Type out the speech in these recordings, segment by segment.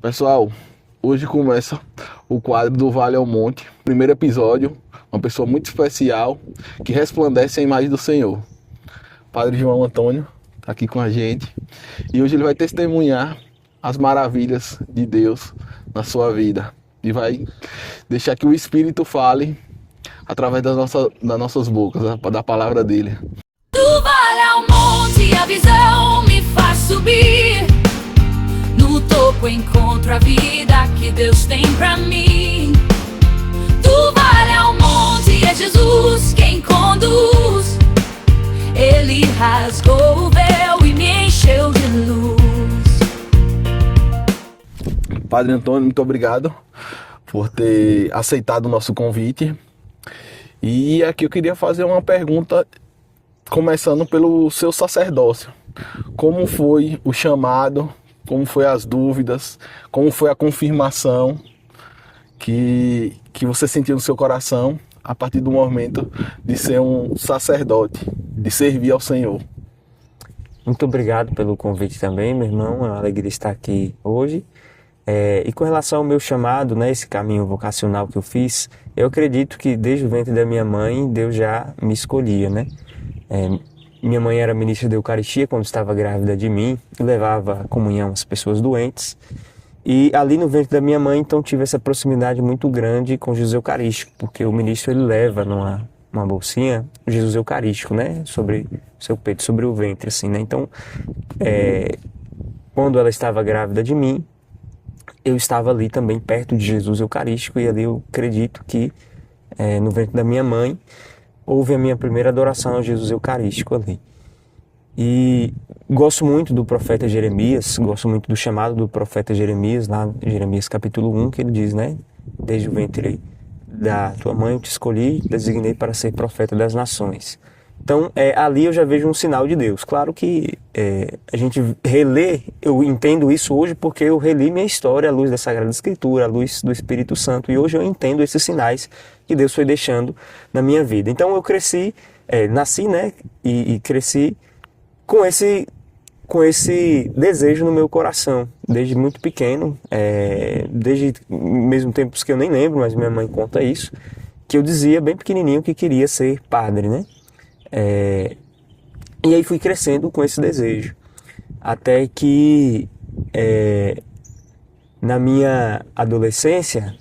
Pessoal, hoje começa o quadro do Vale ao Monte, primeiro episódio, uma pessoa muito especial que resplandece a imagem do Senhor. Padre João Antônio está aqui com a gente e hoje ele vai testemunhar as maravilhas de Deus na sua vida e vai deixar que o Espírito fale através das nossas bocas, da palavra dele. Do vale ao monte a visão me faz subir. No topo encontro a vida que Deus tem pra mim. Do vale ao monte é Jesus quem conduz. Ele rasgou o véu e me encheu de luz. Padre Antônio, muito obrigado por ter aceitado o nosso convite. E aqui eu queria fazer uma pergunta, começando pelo seu sacerdócio. Como foi o chamado? Como foi as dúvidas? Como foi a confirmação que você sentiu no seu coração a partir do momento de ser um sacerdote, de servir ao Senhor? Muito obrigado pelo convite também, meu irmão. É uma alegria estar aqui hoje. E com relação ao meu chamado, né, esse caminho vocacional que eu fiz, eu acredito que desde o ventre da minha mãe, Deus já me escolhia, né? Minha mãe era ministra da Eucaristia quando estava grávida de mim e levava a comunhão às pessoas doentes. E ali no ventre da minha mãe, então, tive essa proximidade muito grande com Jesus Eucarístico, porque o ministro ele leva numa bolsinha o Jesus Eucarístico, né, sobre o seu peito, sobre o ventre, assim, né? Então, quando ela estava grávida de mim, eu estava ali também perto de Jesus Eucarístico e ali eu acredito que no ventre da minha mãe houve a minha primeira adoração a Jesus Eucarístico ali. E gosto muito do profeta Jeremias, gosto muito do chamado do profeta Jeremias, lá em Jeremias capítulo 1, que ele diz, né? Desde o ventre da tua mãe eu te escolhi, designei para ser profeta das nações. Então, ali eu já vejo um sinal de Deus. Claro que a gente relê, eu entendo isso hoje porque eu reli minha história à luz da Sagrada Escritura, à luz do Espírito Santo, e hoje eu entendo esses sinais que Deus foi deixando na minha vida. Então eu cresci, nasci, né, e cresci com esse desejo no meu coração, desde muito pequeno, desde mesmo tempos que eu nem lembro, mas minha mãe conta isso, que eu dizia bem pequenininho que queria ser padre, né? E aí fui crescendo com esse desejo, até que na minha adolescência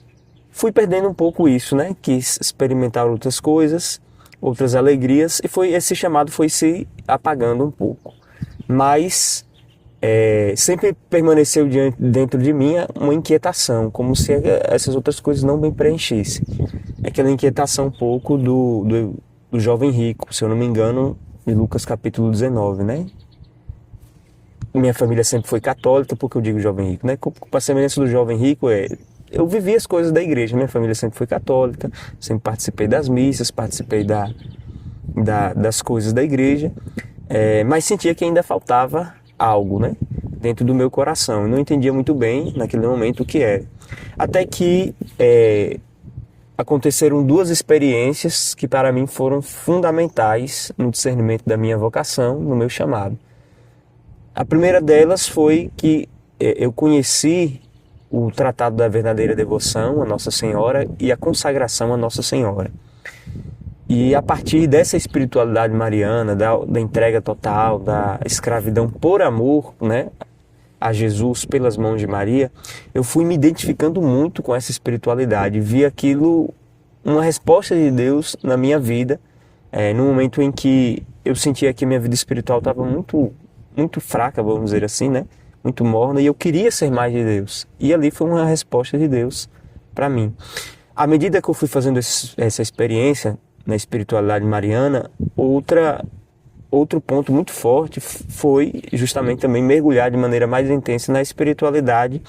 fui perdendo um pouco isso, né? Quis experimentar outras coisas, outras alegrias, e esse chamado foi se apagando um pouco. Mas sempre permaneceu dentro de mim uma inquietação, como se essas outras coisas não me preenchessem. Aquela inquietação um pouco do jovem rico, se eu não me engano, em Lucas capítulo 19, né? Minha família sempre foi católica, porque eu digo jovem rico, né? Com a semelhança do jovem rico, eu vivi as coisas da igreja, minha família sempre foi católica, sempre participei das missas, participei das coisas da igreja, mas sentia que ainda faltava algo, né? Dentro do meu coração, eu não entendia muito bem naquele momento o que era. Até que aconteceram duas experiências que para mim foram fundamentais no discernimento da minha vocação, no meu chamado. A primeira delas foi que eu conheci o Tratado da Verdadeira Devoção a Nossa Senhora e a consagração a Nossa Senhora. E a partir dessa espiritualidade mariana, da entrega total, da escravidão por amor, né, a Jesus pelas mãos de Maria, eu fui me identificando muito com essa espiritualidade, vi aquilo uma resposta de Deus na minha vida, no momento em que eu sentia que minha vida espiritual estava muito, muito fraca, vamos dizer assim, né, muito morna, e eu queria ser mais de Deus, e ali foi uma resposta de Deus para mim. À medida que eu fui fazendo essa experiência na espiritualidade mariana, outro ponto muito forte foi justamente também mergulhar de maneira mais intensa na espiritualidade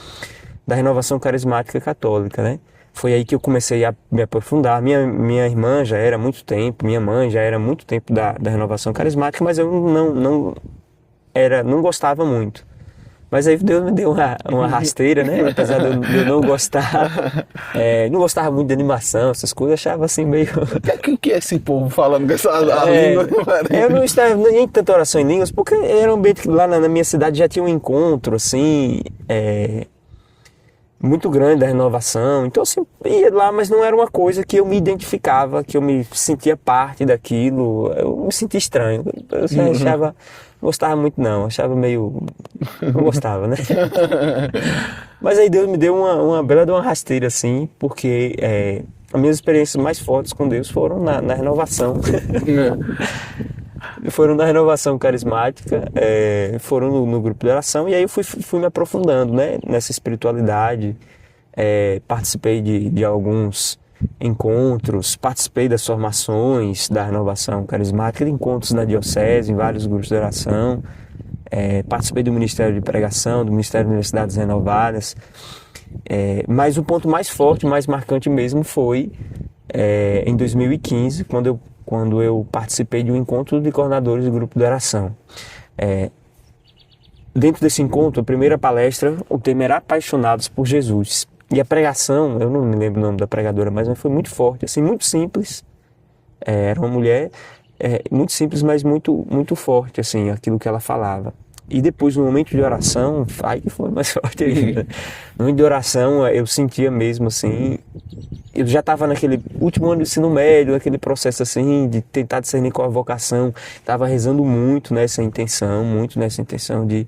da renovação carismática católica, né? Foi aí que eu comecei a me aprofundar. Minha irmã já era há muito tempo, minha mãe já era há muito tempo da renovação carismática, mas eu não gostava muito. Mas aí Deus me deu uma rasteira, né? Apesar de eu não gostar, não gostava muito de animação, essas coisas, achava assim meio... O que é esse povo falando com essa língua? Eu não estava nem tanta oração em línguas, porque era um ambiente que lá na minha cidade já tinha um encontro, assim, muito grande da renovação. Então, assim, ia lá, mas não era uma coisa que eu me identificava, que eu me sentia parte daquilo. Eu me sentia estranho. Eu achava, não gostava muito não, achava meio... não gostava, né? Mas aí Deus me deu uma bela de uma rasteira, assim, porque as minhas experiências mais fortes com Deus foram na renovação. Foram na renovação carismática, foram no grupo de oração, e aí eu fui me aprofundando, né, nessa espiritualidade. Participei de alguns encontros, participei das formações da renovação carismática, de encontros na diocese, em vários grupos de oração, participei do Ministério de Pregação, do Ministério de Universidades Renovadas, mas o ponto mais forte, mais marcante mesmo foi em 2015, quando eu participei de um encontro de coordenadores do grupo de oração. Dentro desse encontro, a primeira palestra, o tema era Apaixonados por Jesus. E a pregação, eu não me lembro o nome da pregadora, mas foi muito forte, assim, muito simples. Era uma mulher muito simples, mas muito, muito forte, assim, aquilo que ela falava. E depois, no momento de oração, aí que foi mais forte ainda. No momento de oração, eu sentia mesmo, assim, eu já estava naquele último ano do ensino médio, naquele processo, assim, de tentar discernir qual a vocação. Estava rezando muito nessa intenção de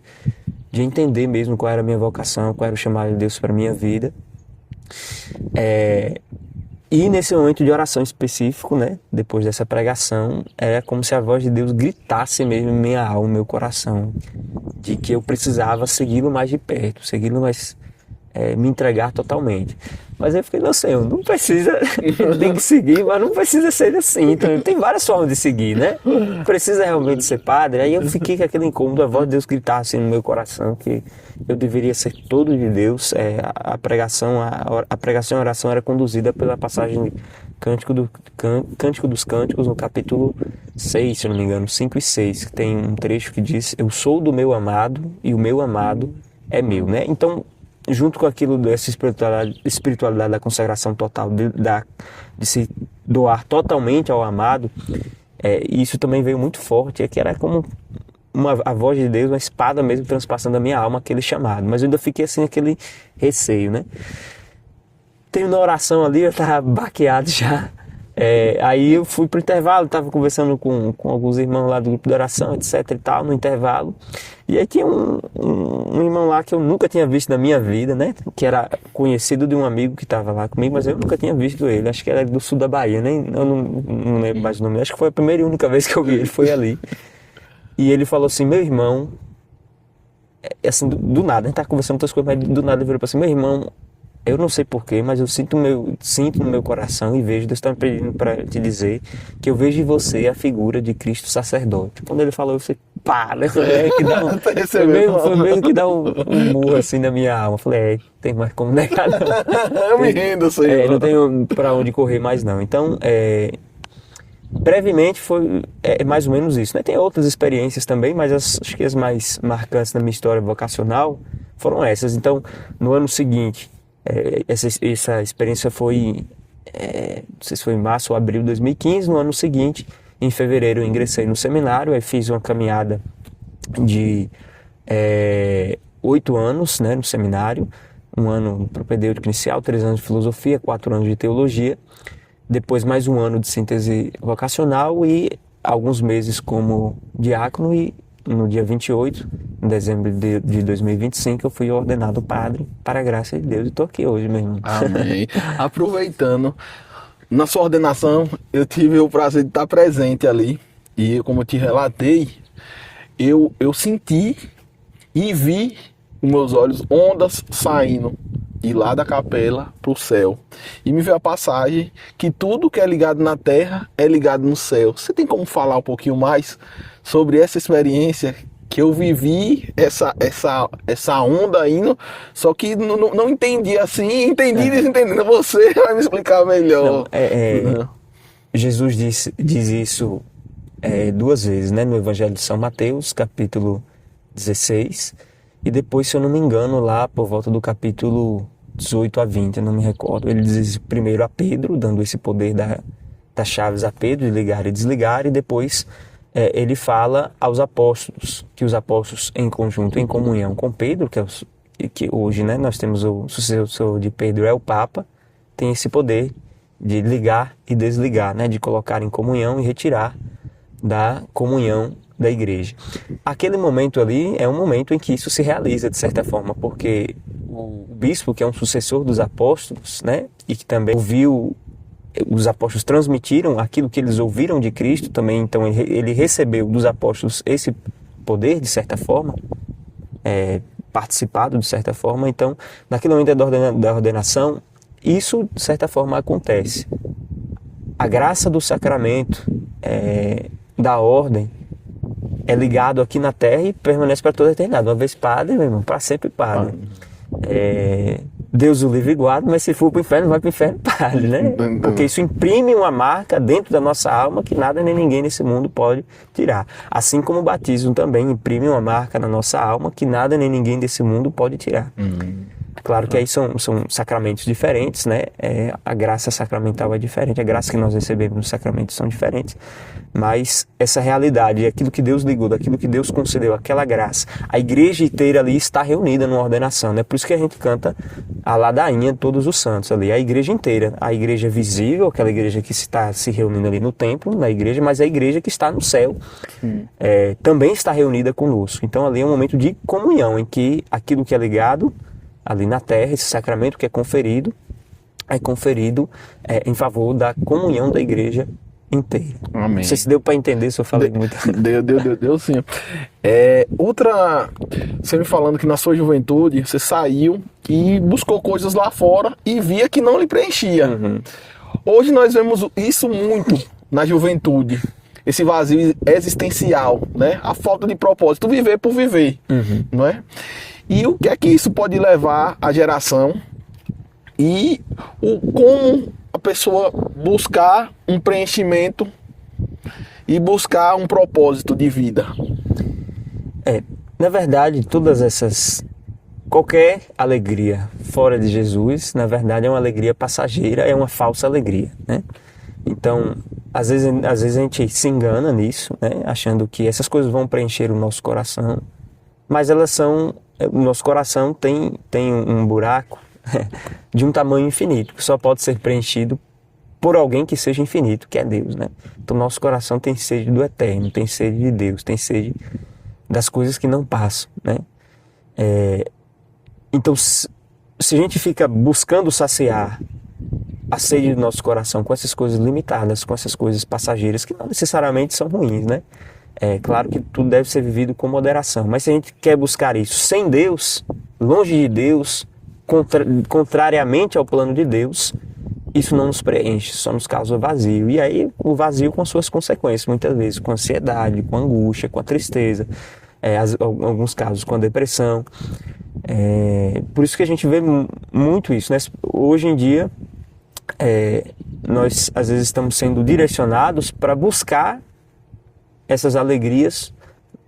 entender mesmo qual era a minha vocação, qual era o chamado de Deus para a minha vida. E nesse momento de oração específico, né, depois dessa pregação, era como se a voz de Deus gritasse mesmo em minha alma, no meu coração, de que eu precisava segui-lo mais de perto, segui-lo mais, me entregar totalmente. Mas eu fiquei, não, Senhor, não precisa, tem que seguir, mas não precisa ser assim. Então, tem várias formas de seguir, né? Precisa realmente ser padre. Aí eu fiquei com aquele incômodo, a voz de Deus gritar assim no meu coração, que eu deveria ser todo de Deus. A pregação e a oração era conduzida pela passagem de Cântico dos Cânticos, no capítulo 6, se não me engano, 5 e 6, que tem um trecho que diz: eu sou do meu amado e o meu amado é meu, né? Então, junto com aquilo dessa espiritualidade da consagração total, de se doar totalmente ao amado, isso também veio muito forte, que era como a voz de Deus, uma espada mesmo transpassando a minha alma, aquele chamado. Mas eu ainda fiquei assim, aquele receio, né? Tenho na oração ali, eu estava baqueado já. Aí eu fui pro intervalo, estava conversando com alguns irmãos lá do grupo de oração, etc e tal, no intervalo. E aí tinha um irmão lá que eu nunca tinha visto na minha vida, né? Que era conhecido de um amigo que estava lá comigo, mas eu nunca tinha visto ele. Acho que era do sul da Bahia, eu não lembro mais o nome. Acho que foi a primeira e única vez que eu vi ele, foi ali. E ele falou assim: meu irmão, assim, do nada, a gente tá conversando outras coisas, mas do nada ele virou para assim: meu irmão, eu não sei porquê, mas eu sinto no meu coração e vejo, Deus está me pedindo para te dizer que eu vejo em você a figura de Cristo sacerdote. Quando ele falou, eu falei, para, que dá foi mesmo que dá um murro assim na minha alma. Eu falei, tem mais como negar não. Eu me rendo, Senhor. Não tenho para onde correr mais não. Então, brevemente foi mais ou menos isso, né? Tem outras experiências também, mas acho que as mais marcantes na minha história vocacional foram essas. Então, no ano seguinte, essa experiência foi, não sei se foi em março ou abril de 2015. No ano seguinte, em fevereiro, eu ingressei no seminário, aí fiz uma caminhada de 8 anos, né, no seminário, 1 ano propedêutico inicial, 3 anos de filosofia, 4 anos de teologia, depois mais 1 ano de síntese vocacional e alguns meses como diácono. E no dia 28 de dezembro de 2025, eu fui ordenado padre, para a graça de Deus, e estou aqui hoje mesmo. Amém. Aproveitando, na sua ordenação, eu tive o prazer de estar presente ali, e como eu te relatei, eu senti e vi com meus olhos ondas saindo de lá da capela para o céu. E me veio a passagem que tudo que é ligado na terra é ligado no céu. Você tem como falar um pouquinho mais sobre essa experiência que eu vivi, essa onda indo, só que não entendi assim, entendi desentendendo. Você vai me explicar melhor. Jesus diz isso 2 vezes, né? No Evangelho de São Mateus, capítulo 16, e depois, se eu não me engano, lá por volta do capítulo 18 a 20, eu não me recordo. Ele diz isso primeiro a Pedro, dando esse poder das chaves a Pedro, de ligar e desligar, e depois ele fala aos apóstolos, que os apóstolos em conjunto, em comunhão com Pedro, que é que hoje, né, nós temos o sucessor de Pedro, é o Papa, tem esse poder de ligar e desligar, né, de colocar em comunhão e retirar da comunhão da igreja. Aquele momento ali é um momento em que isso se realiza de certa forma, porque o bispo, que é um sucessor dos apóstolos, né, e que também ouviu, os apóstolos transmitiram aquilo que eles ouviram de Cristo também, então ele recebeu dos apóstolos esse poder de certa forma, participado de certa forma. Então naquele momento da ordenação, isso de certa forma acontece. A graça do sacramento, da ordem, é ligado aqui na terra e permanece para toda a eternidade. Uma vez padre, meu irmão, para sempre padre. Deus o livre e guarda, mas se for para o inferno, vai para o inferno padre, né? Porque isso imprime uma marca dentro da nossa alma que nada nem ninguém nesse mundo pode tirar. Assim como o batismo também imprime uma marca na nossa alma que nada nem ninguém desse mundo pode tirar. Claro que aí são sacramentos diferentes, né? A graça sacramental é diferente, a graça que nós recebemos nos sacramentos são diferentes, mas essa realidade, aquilo que Deus ligou, daquilo que Deus concedeu, aquela graça, a igreja inteira ali está reunida numa ordenação, né? Por isso que a gente canta a ladainha de todos os santos ali, a igreja inteira, a igreja visível, aquela igreja que está se reunindo ali no templo, na igreja, mas a igreja que está no céu também está reunida conosco. Então ali é um momento de comunhão, em que aquilo que é ligado ali na terra, esse sacramento que é conferido em favor da comunhão da igreja inteira. Amém. Não sei se deu para entender, se eu falei muito. Deu sim. Você me falando que na sua juventude você saiu e buscou coisas lá fora e via que não lhe preenchia. Hoje nós vemos isso muito na juventude. Esse vazio existencial, né? A falta de propósito, viver por viver, não é? E o que é que isso pode levar à geração e como a pessoa buscar um preenchimento e buscar um propósito de vida? Na verdade, qualquer alegria fora de Jesus, na verdade é uma alegria passageira, é uma falsa alegria, né? Então, às vezes a gente se engana nisso, né? Achando que essas coisas vão preencher o nosso coração, mas o nosso coração tem um buraco de um tamanho infinito, que só pode ser preenchido por alguém que seja infinito, que é Deus, né? Então nosso coração tem sede do eterno, tem sede de Deus, tem sede das coisas que não passam, né? Então se a gente fica buscando saciar a sede do nosso coração com essas coisas limitadas, com essas coisas passageiras, que não necessariamente são ruins, né? É claro que tudo deve ser vivido com moderação, mas se a gente quer buscar isso sem Deus, longe de Deus, contrariamente ao plano de Deus, isso não nos preenche, só nos causa vazio. E aí o vazio com suas consequências, muitas vezes com ansiedade, com angústia, com a tristeza, em alguns casos com a depressão. Por isso que a gente vê muito isso, né? Hoje em dia, nós às vezes estamos sendo direcionados para buscar essas alegrias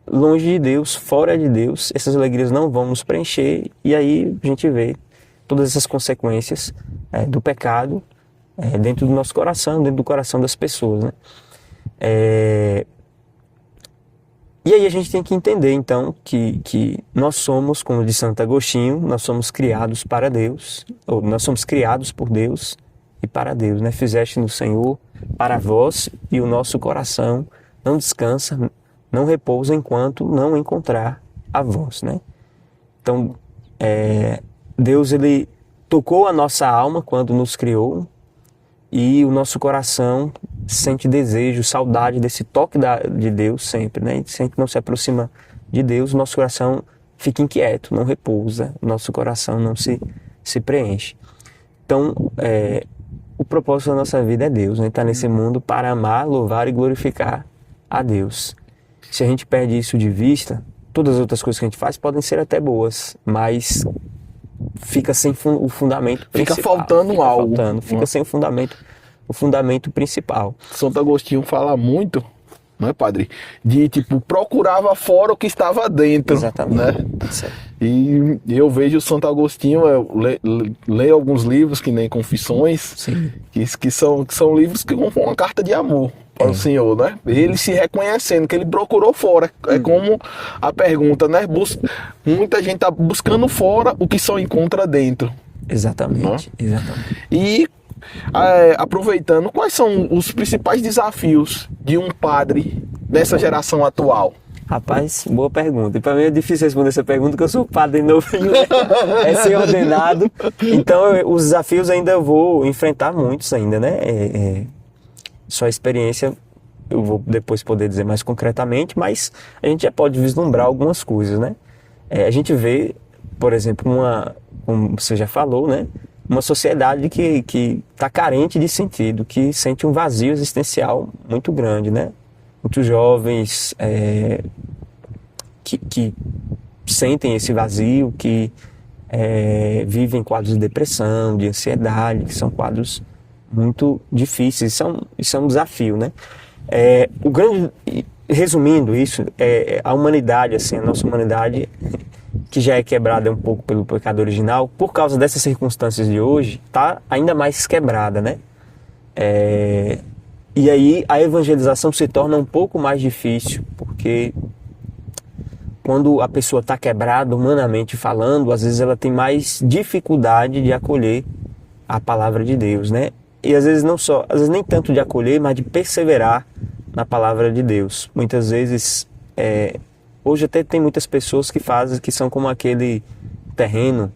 longe de Deus, fora de Deus. Essas alegrias não vão nos preencher, e aí a gente vê todas essas consequências do pecado dentro do nosso coração, dentro do coração das pessoas, né? E aí a gente tem que entender então que nós somos, como diz Santo Agostinho, nós somos criados para Deus, ou nós somos criados por Deus e para Deus, né? Fizeste no Senhor para vós, e o nosso coração não descansa, não repousa enquanto não encontrar a vós, né? Então, Deus, ele tocou a nossa alma quando nos criou, e o nosso coração sente desejo, saudade desse toque de Deus sempre, né? E sempre não se aproxima de Deus, o nosso coração fica inquieto, não repousa, o nosso coração não se preenche. Então, o propósito da nossa vida é Deus, né? Estar nesse mundo para amar, louvar e glorificar a Deus. Se a gente perde isso de vista, todas as outras coisas que a gente faz podem ser até boas, mas fica sem o fundamento principal. Fica faltando algo. Fica sem o fundamento principal. Santo Agostinho fala muito, não é, padre? De procurava fora o que estava dentro. Exatamente. Né? E eu vejo o Santo Agostinho, eu leio alguns livros que nem Confissões, que são livros que vão uma carta de amor para o Senhor, né? Ele se reconhecendo que ele procurou fora. É como a pergunta, né? Muita gente tá buscando fora o que só encontra dentro. Exatamente, exatamente. E aproveitando, quais são os principais desafios de um padre nessa geração atual? Rapaz, boa pergunta. E para mim é difícil responder essa pergunta, porque eu sou padre novinho, né? É ser ordenado. Então, os desafios ainda eu vou enfrentar muitos ainda, né? Só a experiência eu vou depois poder dizer mais concretamente, mas a gente já pode vislumbrar algumas coisas, né? A gente vê, por exemplo, como você já falou, né? Uma sociedade que está carente de sentido, que sente um vazio existencial muito grande, né? Muitos jovens que sentem esse vazio, que vivem quadros de depressão, de ansiedade, que são quadros muito difíceis. Isso é um desafio, né? Resumindo isso, a humanidade, assim, a nossa humanidade, que já é quebrada um pouco pelo pecado original, por causa dessas circunstâncias de hoje, está ainda mais quebrada, né? E aí a evangelização se torna um pouco mais difícil, porque quando a pessoa está quebrada, humanamente falando, às vezes ela tem mais dificuldade de acolher a palavra de Deus, né? E às vezes às vezes nem tanto de acolher, mas de perseverar na palavra de Deus. Muitas vezes, hoje até tem muitas pessoas que são como aquele terreno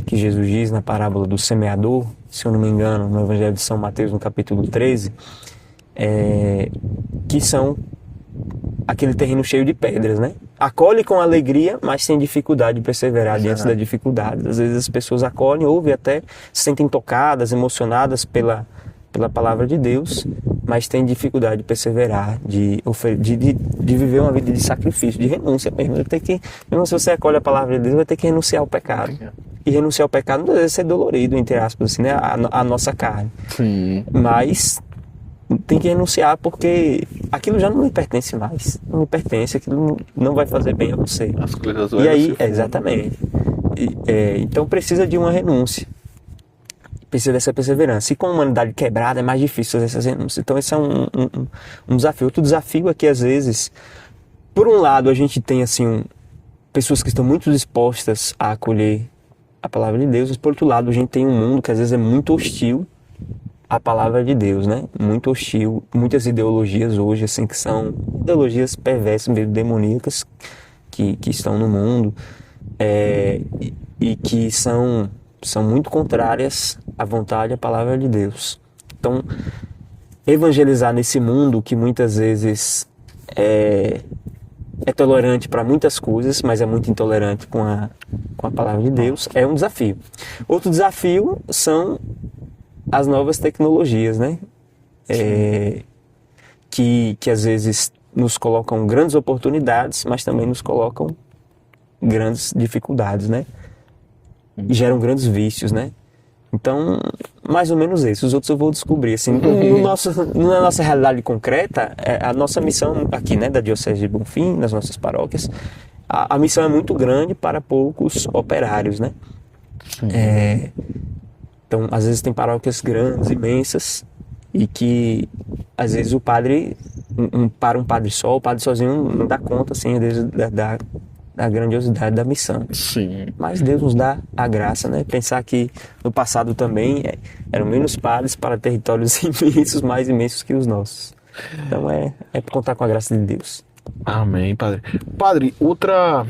que Jesus diz na parábola do semeador, se eu não me engano, no Evangelho de São Mateus, no capítulo 13, que são aquele terreno cheio de pedras, né? Acolhe com alegria, mas tem dificuldade de perseverar diante da dificuldade. Às vezes as pessoas acolhem, ouvem até, se sentem tocadas, emocionadas pela palavra de Deus, mas têm dificuldade de perseverar, de viver uma vida de sacrifício, de renúncia mesmo. Mesmo se você acolhe a palavra de Deus, vai ter que renunciar ao pecado. E renunciar ao pecado não deve ser dolorido, entre aspas, assim, né? A nossa carne. Sim. Mas tem que renunciar porque aquilo já não lhe pertence mais. Não lhe pertence, aquilo não vai fazer bem a você. As coisas E aí, exatamente. Então precisa de uma renúncia. Precisa dessa perseverança. E com a humanidade quebrada é mais difícil fazer essas renúncias. Então esse é um desafio. Outro desafio é que às vezes, por um lado, a gente tem assim pessoas que estão muito dispostas a acolher a palavra de Deus, mas por outro lado a gente tem um mundo que às vezes é muito hostil à palavra de Deus, né? Muito hostil. Muitas ideologias hoje, assim, que são ideologias perversas, meio demoníacas, que estão no mundo e que são muito contrárias à vontade e à palavra de Deus. Então, evangelizar nesse mundo que muitas vezes é tolerante para muitas coisas, mas é muito intolerante com a palavra de Deus, é um desafio. Outro desafio são as novas tecnologias, né? Que às vezes nos colocam grandes oportunidades, mas também nos colocam grandes dificuldades, né? E geram grandes vícios, né? Então, mais ou menos isso. Os outros eu vou descobrir. Assim, na nossa realidade concreta, a nossa missão aqui, né, da Diocese de Bonfim, nas nossas paróquias, a missão é muito grande para poucos operários, né? Então, às vezes tem paróquias grandes, imensas, e que, às vezes, o padre, para um padre só, o padre sozinho não dá conta, assim, às vezes, da grandiosidade da missão. Sim. Mas Deus nos dá a graça, né? Pensar que no passado também eram menos padres para territórios imensos, mais imensos que os nossos. Então é contar com a graça de Deus. Amém, padre. Padre, outra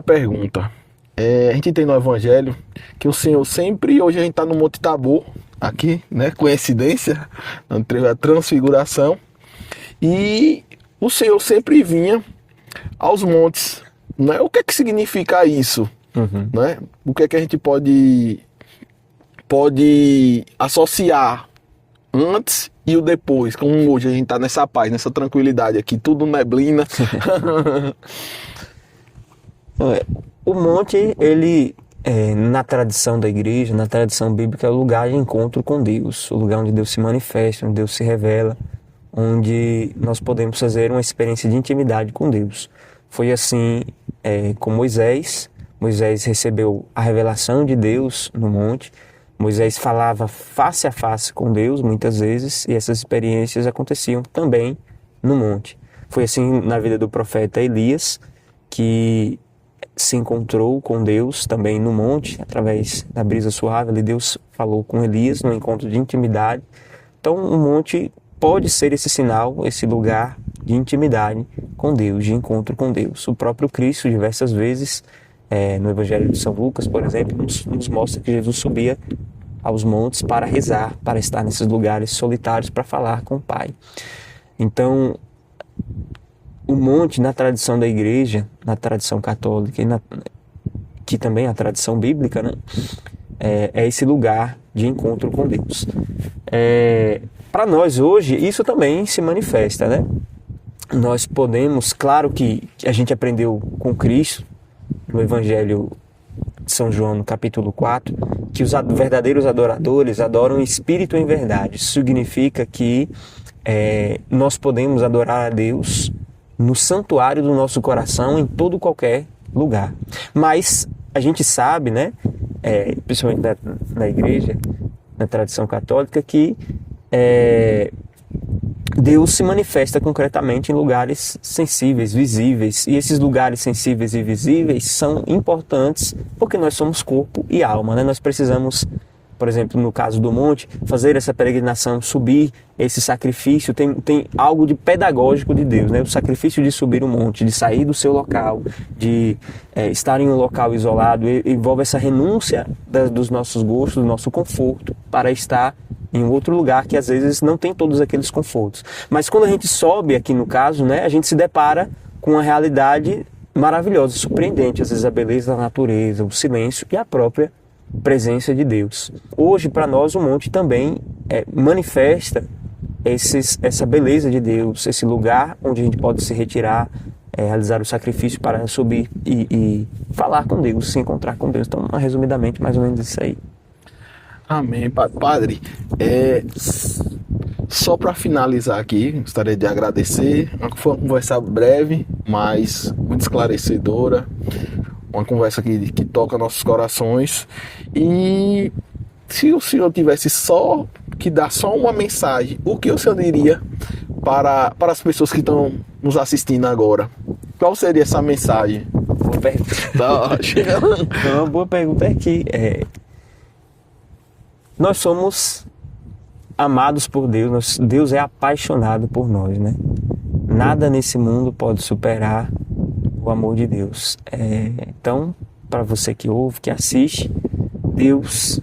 pergunta. A gente tem no Evangelho que o Senhor sempre, hoje a gente está no Monte Tabor, aqui, né? Coincidência, a transfiguração. E o Senhor sempre vinha aos montes. Né? O que é que significa isso? Né? O que é que a gente pode associar antes e o depois? Como hoje a gente está nessa paz, nessa tranquilidade aqui, tudo neblina. O monte, ele, na tradição da igreja, na tradição bíblica, é o lugar de encontro com Deus, o lugar onde Deus se manifesta, onde Deus se revela, onde nós podemos fazer uma experiência de intimidade com Deus. Foi assim com Moisés. Moisés recebeu a revelação de Deus no monte, Moisés falava face a face com Deus muitas vezes, e essas experiências aconteciam também no monte. Foi assim na vida do profeta Elias, que se encontrou com Deus também no monte, através da brisa suave. Ali Deus falou com Elias num encontro de intimidade. Então o monte pode ser esse sinal, esse lugar de intimidade com Deus, de encontro com Deus. O próprio Cristo, diversas vezes, no Evangelho de São Lucas, por exemplo, nos mostra que Jesus subia aos montes para rezar, para estar nesses lugares solitários, para falar com o Pai. Então, o monte, na tradição da igreja, na tradição católica, que também é a tradição bíblica, né? É esse lugar de encontro com Deus. Para nós hoje, isso também se manifesta, né? Nós podemos, claro que a gente aprendeu com Cristo, no Evangelho de São João, no capítulo 4, que os verdadeiros adoradores adoram em espírito e em verdade. Isso significa que nós podemos adorar a Deus no santuário do nosso coração, em todo qualquer lugar. Mas a gente sabe, né, principalmente na igreja, na tradição católica, que Deus se manifesta concretamente em lugares sensíveis, visíveis. E esses lugares sensíveis e visíveis são importantes porque nós somos corpo e alma, né? Nós precisamos, por exemplo, no caso do monte, fazer essa peregrinação, subir esse sacrifício. Tem algo de pedagógico de Deus, né? O sacrifício de subir o monte, de sair do seu local, de estar em um local isolado, envolve essa renúncia dos nossos gostos, do nosso conforto, para estar em um outro lugar que às vezes não tem todos aqueles confortos. Mas quando a gente sobe aqui no caso, né, a gente se depara com uma realidade maravilhosa, surpreendente. Às vezes a beleza da natureza, o silêncio e a própria presença de Deus. Hoje, para nós, o monte também manifesta essa beleza de Deus, esse lugar onde a gente pode se retirar, realizar o sacrifício para subir e falar com Deus, se encontrar com Deus. Então, resumidamente, mais ou menos isso aí. Amém, Padre. Só para finalizar aqui, gostaria de agradecer. Foi uma conversa breve, mas muito esclarecedora. Uma conversa que toca nossos corações. E se o senhor tivesse que dar só uma mensagem, o que o senhor diria para as pessoas que estão nos assistindo agora? Qual seria essa mensagem? Boa pergunta. Uma boa pergunta é que nós somos amados por Deus, Deus é apaixonado por nós, né? Nada nesse mundo pode superar o amor de Deus. Então, para você que ouve, que assiste, Deus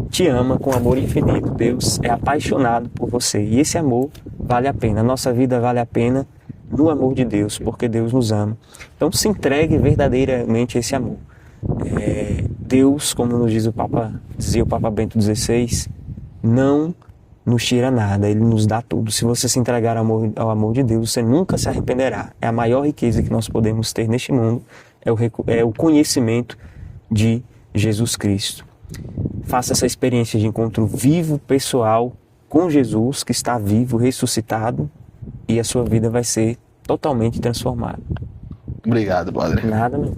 te ama com amor infinito. Deus é apaixonado por você e esse amor vale a pena. A nossa vida vale a pena no amor de Deus, porque Deus nos ama. Então, se entregue verdadeiramente a esse amor. Deus, como nos dizia o Papa Bento XVI, não nos tira nada, Ele nos dá tudo. Se você se entregar ao amor de Deus, você nunca se arrependerá. É a maior riqueza que nós podemos ter neste mundo, é o conhecimento de Jesus Cristo. Faça essa experiência de encontro vivo, pessoal, com Jesus, que está vivo, ressuscitado, e a sua vida vai ser totalmente transformada. Obrigado, Padre. Nada, meu.